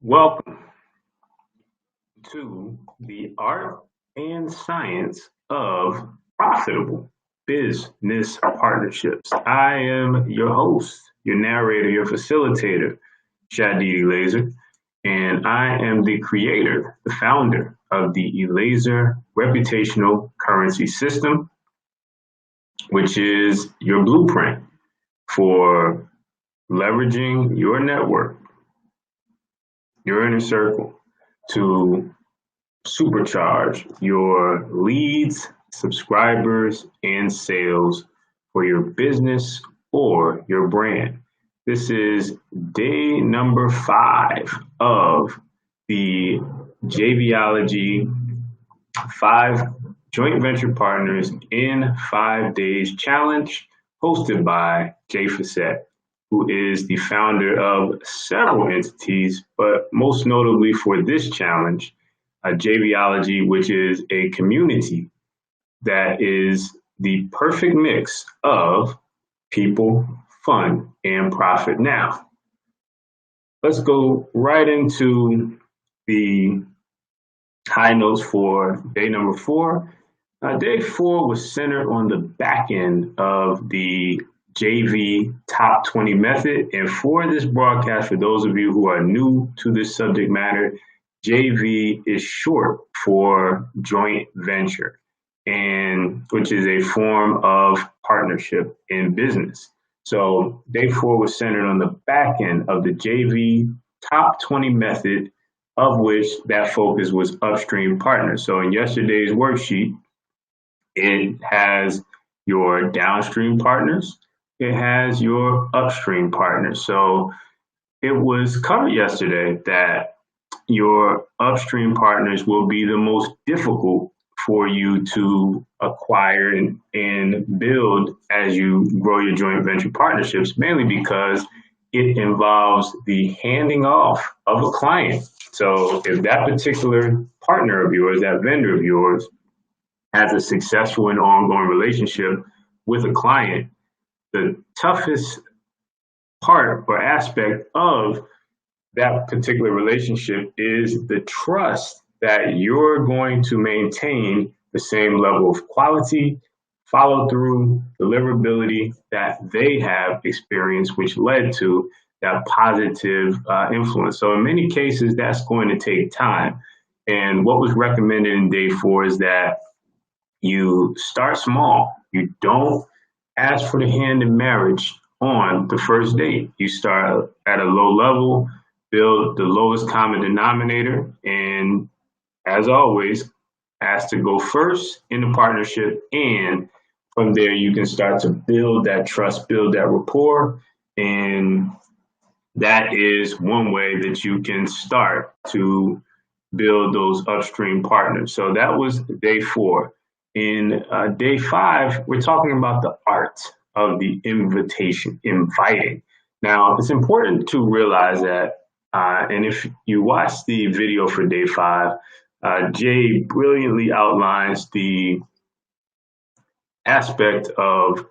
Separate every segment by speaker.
Speaker 1: Welcome to the art and science of profitable business partnerships. I am your host, your narrator, your facilitator, Shadi Laser, and I am the creator, the founder of the Laser Reputational Currency System, which is your blueprint for leveraging your network, your inner circle, to supercharge your leads, subscribers, and sales for your business or your brand. This is day number 5 of the JVOLOgy 5 Joint Venture Partners in 5 Days Challenge, hosted by Jay Facette, who is the founder of several entities, but most notably for this challenge, JVOLOgy, which is a community that is the perfect mix of people, fun, and profit. Now, let's go right into the high notes for day number 4. Day 4 was centered on the back end of the JV Top 20 method. And for this broadcast, for those of you who are new to this subject matter, JV is short for joint venture, and which is a form of partnership in business. So day 4 was centered on the back end of the JV Top 20 method, of which that focus was upstream partners. So in yesterday's worksheet, it has your downstream partners, it has your upstream partners. So it was covered yesterday that your upstream partners will be the most difficult for you to acquire and build as you grow your joint venture partnerships, mainly because it involves the handing off of a client. So if that particular partner of yours, that vendor of yours, has a successful and ongoing relationship with a client, the toughest part or aspect of that particular relationship is the trust that you're going to maintain the same level of quality, follow through, deliverability that they have experienced, which led to that positive influence. So in many cases, that's going to take time. And what was recommended in day 4 is that you start small. You don't ask for the hand in marriage on the first date. You start at a low level, build the lowest common denominator, and as always, ask to go first in the partnership. And from there, you can start to build that trust, build that rapport. And that is one way that you can start to build those upstream partners. So that was day 4. In day 5, we're talking about the art of the invitation, inviting. Now, it's important to realize that, and if you watch the video for day 5, Jay brilliantly outlines the aspect of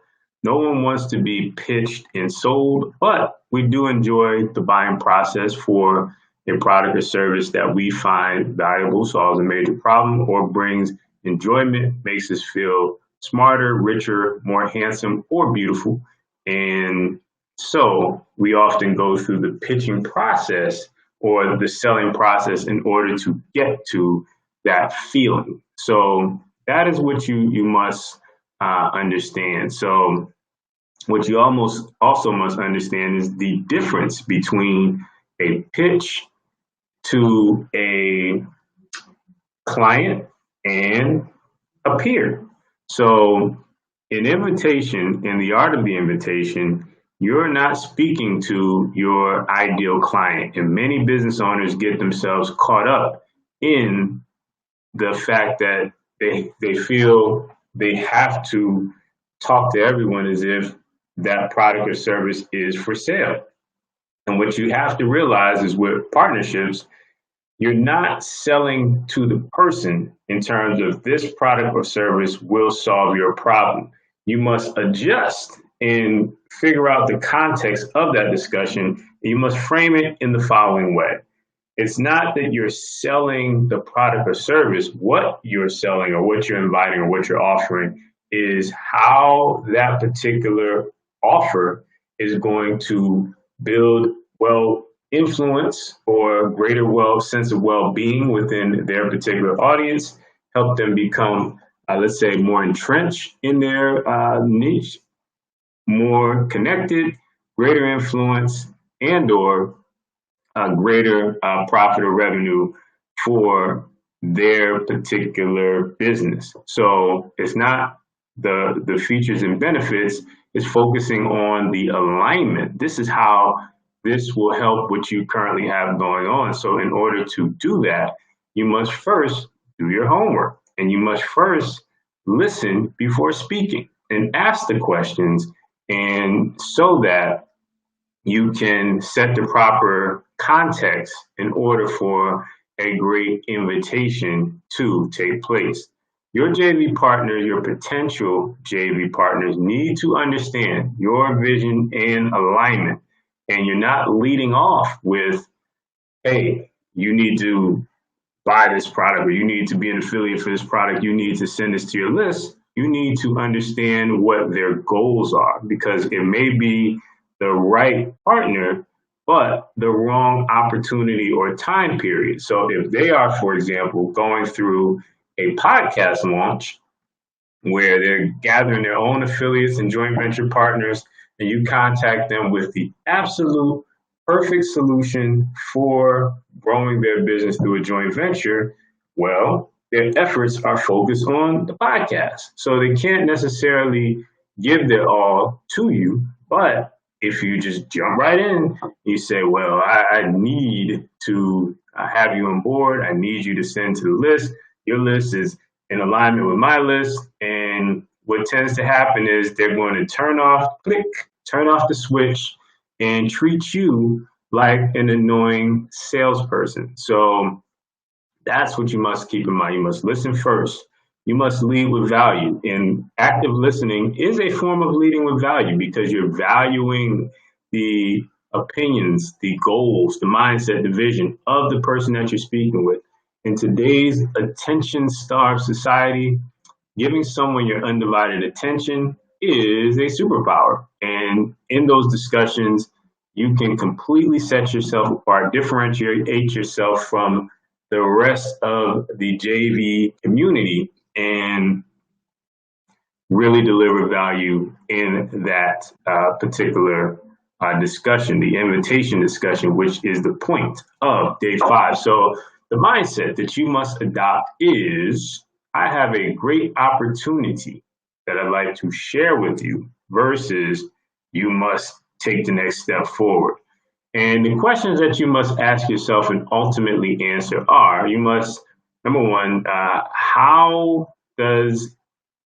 Speaker 1: no one wants to be pitched and sold, but we do enjoy the buying process for a product or service that we find valuable, solves a major problem, or brings enjoyment, makes us feel smarter, richer, more handsome, or beautiful. And so we often go through the pitching process or the selling process in order to get to that feeling. So that is what you must understand. So what you also must understand is the difference between a pitch to a client and a peer. So an invitation, in the art of the invitation, you're not speaking to your ideal client. And many business owners get themselves caught up in the fact that they feel they have to talk to everyone as if that product or service is for sale. And what you have to realize is with partnerships, you're not selling to the person in terms of this product or service will solve your problem. You must adjust and figure out the context of that discussion. You must frame it in the following way. it's not that you're selling the product or service. What you're selling or what you're inviting or what you're offering is how that particular offer is going to build influence or greater sense of well-being within their particular audience, help them become, let's say, more entrenched in their niche, more connected, greater influence, and or greater profit or revenue for their particular business. So it's not the features and benefits, it's focusing on the alignment. This is how this will help what you currently have going on. So in order to do that, you must first do your homework and you must first listen before speaking and ask the questions, and so that you can set the proper context in order for a great invitation to take place. Your JV partner, your potential JV partners need to understand your vision and alignment. And you're not leading off with, hey, you need to buy this product, or you need to be an affiliate for this product, you need to send this to your list. You need to understand what their goals are, because it may be the right partner, but the wrong opportunity or time period. So if they are, for example, going through a podcast launch where they're gathering their own affiliates and joint venture partners, and you contact them with the absolute perfect solution for growing their business through a joint venture, well, their efforts are focused on the podcast. So they can't necessarily give their all to you, but if you just jump right in, you say, well, I need to have you on board. I need you to send to the list. Your list is in alignment with my list. And what tends to happen is they're going to turn off the switch and treat you like an annoying salesperson. So that's what you must keep in mind. You must listen first. You must lead with value. And active listening is a form of leading with value, because you're valuing the opinions, the goals, the mindset, the vision of the person that you're speaking with. In today's attention-starved society, giving someone your undivided attention is a superpower. And in those discussions, you can completely set yourself apart, differentiate yourself from the rest of the JV community, and really deliver value in that particular discussion, the invitation discussion, which is the point of day 5. So the mindset that you must adopt is, I have a great opportunity that I'd like to share with you, versus you must take the next step forward. And the questions that you must ask yourself and ultimately answer are, you must, number one, how does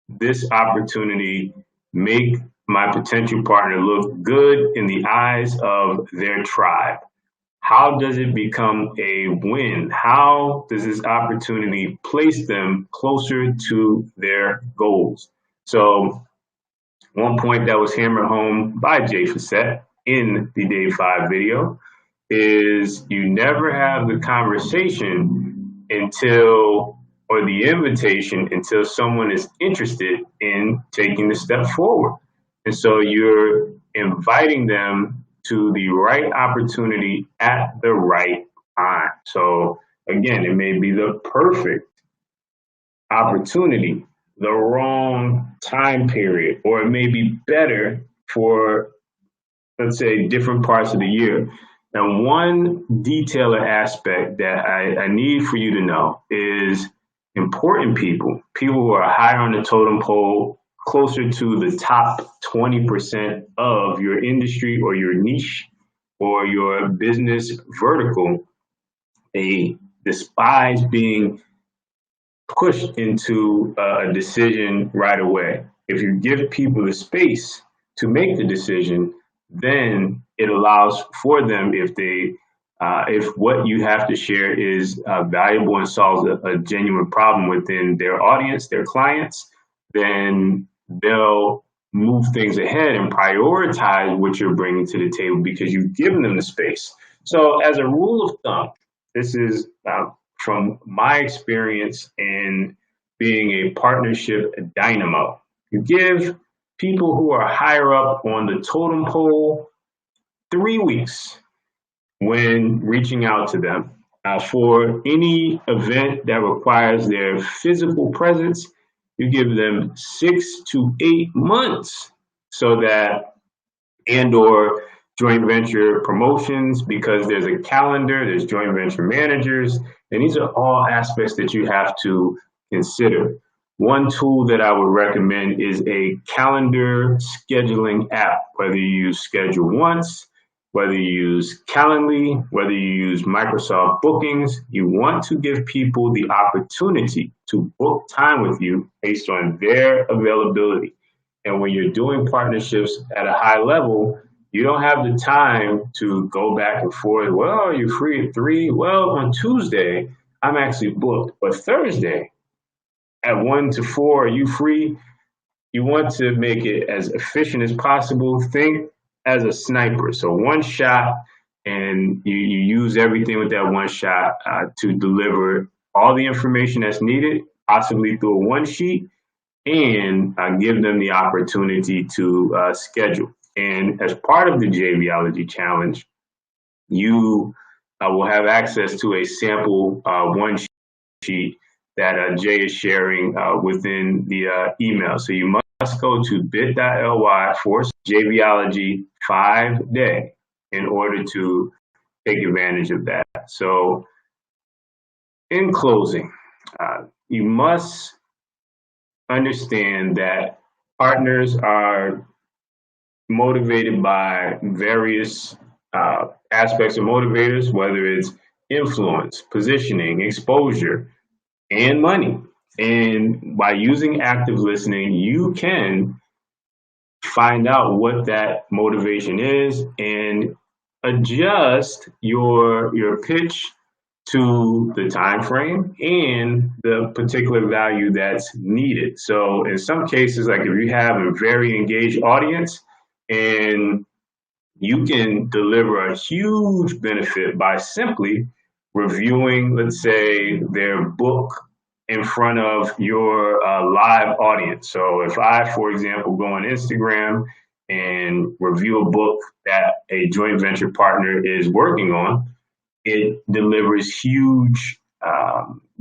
Speaker 1: this opportunity make my potential partner look good in the eyes of their tribe? How does it become a win? How does this opportunity place them closer to their goals? So one point that was hammered home by Jay Facette in the day 5 video is, you never have the conversation or the invitation until someone is interested in taking the step forward. And so you're inviting them to the right opportunity at the right time. So again, it may be the perfect opportunity, the wrong time period, or it may be better for, let's say, different parts of the year. Now, one detail or aspect that I need for you to know is, important people who are higher on the totem pole, closer to the top 20% of your industry or your niche or your business vertical, they despise being pushed into a decision right away. If you give people the space to make the decision, then it allows for them, if what you have to share is valuable and solves a genuine problem within their audience, their clients, then they'll move things ahead and prioritize what you're bringing to the table, because you've given them the space. So as a rule of thumb, This is from my experience in being a partnership dynamo. You give people who are higher up on the totem pole 3 weeks when reaching out to them. For any event that requires their physical presence, you give them 6 to 8 months so that and/or joint venture promotions, because there's a calendar, there's joint venture managers, and these are all aspects that you have to consider. One tool that I would recommend is a calendar scheduling app, whether you use Schedule Once, whether you use Calendly, whether you use Microsoft Bookings. You want to give people the opportunity to book time with you based on their availability. And when you're doing partnerships at a high level, you don't have the time to go back and forth. Well, are you free at 3? Well, on Tuesday, I'm actually booked. But Thursday at 1 to 4, are you free? You want to make it as efficient as possible. Think as a sniper. So one shot, and you use everything with that one shot to deliver all the information that's needed, possibly through a one sheet, and give them the opportunity to schedule. And as part of the JVOLOGY challenge, you will have access to a sample one sheet that Jay is sharing within the email. So you must go to bit.ly/JVOLOGY 5-day in order to take advantage of that. So in closing, you must understand that partners are motivated by various aspects of motivators, whether it's influence, positioning, exposure, and money. And by using active listening, you can find out what that motivation is and adjust your pitch to the time frame and the particular value that's needed. So in some cases, like if you have a very engaged audience and you can deliver a huge benefit by simply reviewing, let's say, their book in front of your live audience. So if I, for example, go on Instagram and review a book that a joint venture partner is working on, it delivers huge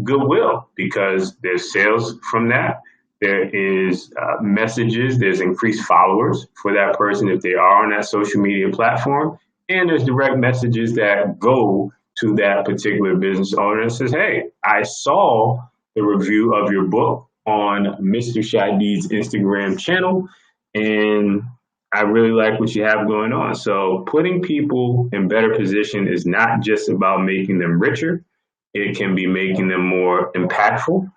Speaker 1: goodwill because there's sales from that. There is messages, there's increased followers for that person if they are on that social media platform. And there's direct messages that go to that particular business owner and says, hey, I saw the review of your book on Mr. Shadid's Instagram channel, and I really like what you have going on. So putting people in better position is not just about making them richer. It can be making them more impactful.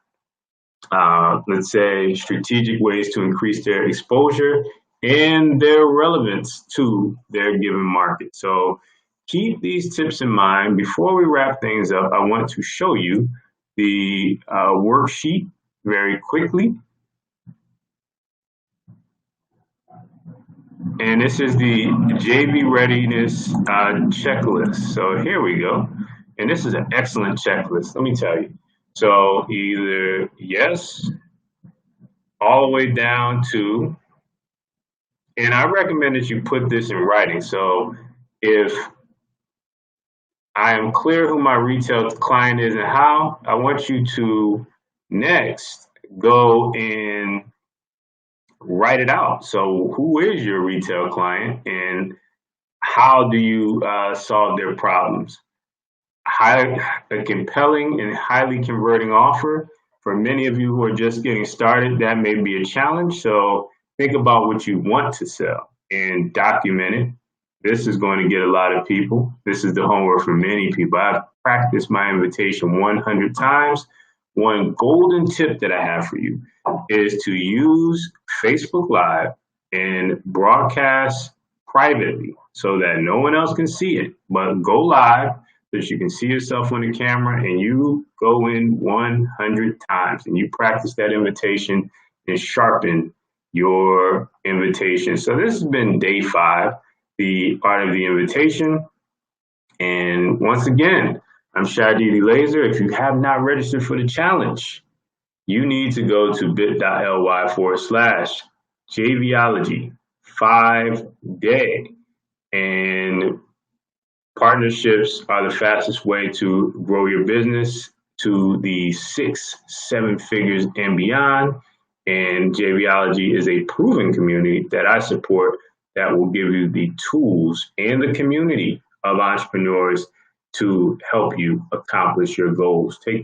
Speaker 1: Let's say strategic ways to increase their exposure and their relevance to their given market. So keep these tips in mind. Before we wrap things up, I want to show you the worksheet very quickly. And this is the JV readiness checklist. So here we go. And this is an excellent checklist, let me tell you. So either yes, all the way down to, and I recommend that you put this in writing. So if I am clear who my retail client is and how, I want you to next go and write it out. So who is your retail client and how do you solve their problems? A compelling and highly converting offer. For many of you who are just getting started, that may be a challenge. So think about what you want to sell and document it. This is going to get a lot of people. This is the homework for many people. I've practiced my invitation 100 times. One golden tip that I have for you is to use Facebook Live and broadcast privately so that no one else can see it, but go live so that you can see yourself on the camera and you go in 100 times and you practice that invitation and sharpen your invitation. So this has been day 5, the art of the invitation. And once again, I'm Shadidi Laser. If you have not registered for the challenge, you need to go to bit.ly/JVOLOGY 5-day. And partnerships are the fastest way to grow your business to the 6-7 figures and beyond. And JVOlogy is a proven community that I support that will give you the tools and the community of entrepreneurs to help you accomplish your goals. Take